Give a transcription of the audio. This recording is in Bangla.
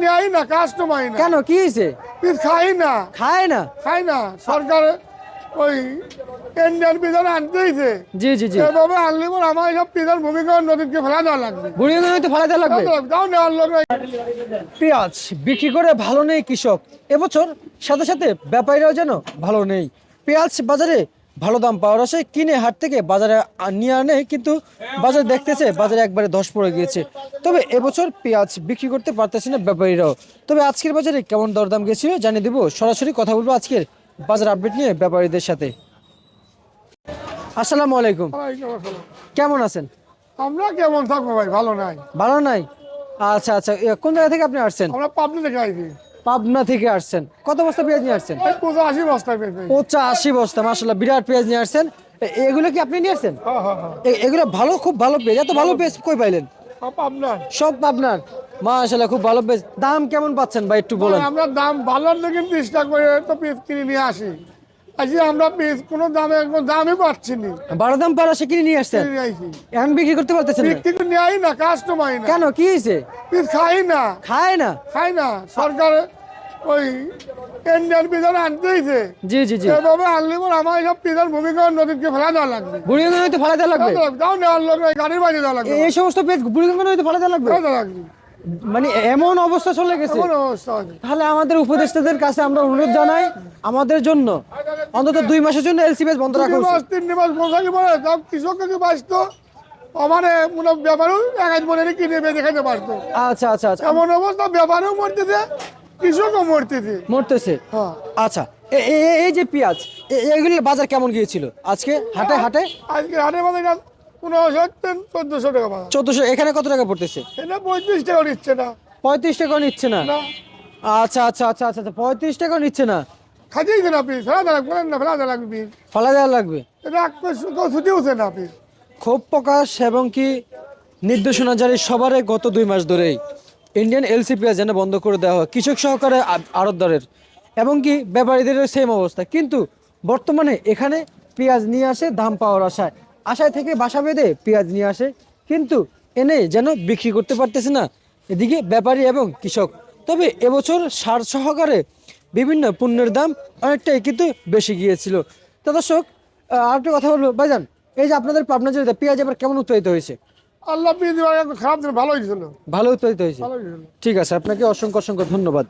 নেয় না, কাস্টমার না। কেন, কি হয়েছে? পিস খাই না, খায় না? খাই না। সরকার ওই ইন্ডিয়ান পিজার আনতেইছে। জি জি জি। এভাবে আনলে পর আমার সব পিজার ভূমিকা নদীকে ফেলা দেওয়া লাগবে। বুড়িয়ে তো ফালাতে লাগবে। যাও নেওয়ার লোক নাই। পেঁয়াজ বিক্রি করে ভালো নেই কৃষক, এবছর সাথে সাথে ব্যাপারীরাও যেন ভালো নেই। পেঁয়াজ বাজারে ভালো দাম পাওয়ার আশায় কিনে হাট থেকে বাজারে নিয়ে আনে, কিন্তু বাজার দেখতেছে বাজারে একবারে ধস পড়ে গিয়েছে। তবে এবছর পেঁয়াজ বিক্রি করতে পারতেছে না ব্যাপারীরাও। তবে আজকের বাজারে কেমন দরদাম গেছিল জানিয়ে দেবো, সরাসরি কথা বলবো আজকের বাজার আপডেট নিয়ে ব্যাপারীদের সাথে। আসসালামু আলাইকুম, ওয়ালাইকুম আসসালাম। কেমন আছেন? আমরা কেমন থাকবো ভাই, ভালো নাই। ভালো নাই? আচ্ছা আচ্ছা, কোন জায়গা থেকে আপনি আসছেন? আমরা পাবনা থেকে আইছি। পাবনা থেকে আসছেন। কত বস্তা পেঁয়াজ নিয়ে আসছেন? 85 বস্তা পেয়েছি। 85 বস্তা, মাশাআল্লাহ, বিরাট পেঁয়াজ নিয়ে আসছেন। এগুলো কি আপনি নিয়ে আসছেন? হ্যাঁ হ্যাঁ হ্যাঁ, এগুলো ভালো, খুব ভালো পেঁয়াজ। এত ভালো পেঁয়াজ কই পাইলেন? আপনার সব আপনার? মাশাআল্লাহ, খুব ভালো পেঁয়াজ। দাম কেমন পাচ্ছেন ভাই একটু বলেন? আমরা দাম ভালো লেগে 30 টাকা করে তো পিস কিনে নিয়ে আসি। আজকে আমরা পিস কোনো দামই পাচ্ছি না। ভালো দাম পাওয়া সে কিনে নিয়ে আসছেন, কিনে নিয়ে আইছি। এখন বিক্রি করতে পারতেছেন না? বিক্রি করে নেয় না, কাস্টমার না। কেন, কি হয়েছে? পিস খাই না, খায় না? খাই না। সরকার ওই ইন্ডিয়ান পিজার আনতেইছে। জি জি জি। এভাবে আনলে পর আমার সব পিজার ভূমিকা নদীকে ফেলা দেওয়া লাগবে। বুড়িগঙ্গা নদীতে ফালাতে লাগবে। যাও নেওয়ার লোক নাই, গাড়ির বাইরে দেওয়া লাগবে। এই সমস্ত পেঁয়াজ বুড়িগঙ্গা নদীতে ফালাতে লাগবে? ফেলা দেওয়া লাগবে। মানে এমন অবস্থা চলে গেছে। এমন অবস্থা আছে। তাহলে আমাদের উপদেষ্টাদের কাছে আমরা অনুরোধ জানাই, আমাদের জন্য অন্তত 2 মাসের জন্য এলসি পেঁয়াজ বন্ধ রাখা 2 উচিত। মাস 3 মাস বসাকে পরে সব কৃষককে বাঁচত। আমার মনে ব্যাপারেও একাজ মনে কিনে বেঁধে খেতে পারতো। আচ্ছা আচ্ছা আচ্ছা, এমন অবস্থা, ব্যাপারেও মরতেছে, কৃষকও মরতেছে। মরতেছে। হ্যাঁ, আচ্ছা, এই যে পেঁয়াজ, এগুলোর বাজার কেমন গিয়েছিল আজকে হাটে? হাটে আজকে হাটে বাজার 1500 টাকা বাজার। 1400। এখানে কত টাকা পড়তেছে? এটা 35 টাকা নিচ্ছে না। 35 টাকা নিচ্ছে না? না, আচ্ছা আচ্ছা আচ্ছা আচ্ছা, 35 টাকা নিচ্ছে না? খাইতেই না পিস, ফেলা দেওয়া লাগবে না, ফেলা দেওয়া লাগবে পিস। ফলা দেওয়া লাগবে। এটা ছুটি হচ্ছে না পিস। ক্ষোভ প্রকাশ এবং কি নির্দেশনা জারি সবারই গত 2 মাস ধরেই ইন্ডিয়ান এলসি পেঁয়াজ যেন বন্ধ করে দেওয়া হয় কৃষক সহকারে আড়তদারের, এবং কি ব্যাপারীদেরও সেম অবস্থা। কিন্তু বর্তমানে এখানে পেঁয়াজ নিয়ে আসে দাম পাওয়ার আশায়, আশায় থেকে বাসা বেঁধে পেঁয়াজ নিয়ে আসে, কিন্তু এনে যেন বিক্রি করতে পারতেছে না এদিকে ব্যাপারী এবং কৃষক। তবে এবছর সার সহকারে বিভিন্ন পণ্যের দাম অনেকটাই কিন্তু বেশি গিয়েছিল। তো দর্শক, আরেকটা কথা বলবো ভাইজান, এই যে আপনাদের পাবনা জেলাতে পেঁয়াজ এবার কেমন উৎপাদিত হয়েছে? আল্লাহ পিস খারাপ দিন, ভালো হয়েছিল। ভালো উৎপাদিত হয়েছে। ভালো হয়েছিল। ঠিক আছে, আপনাকে অসংখ্য অসংখ্য ধন্যবাদ।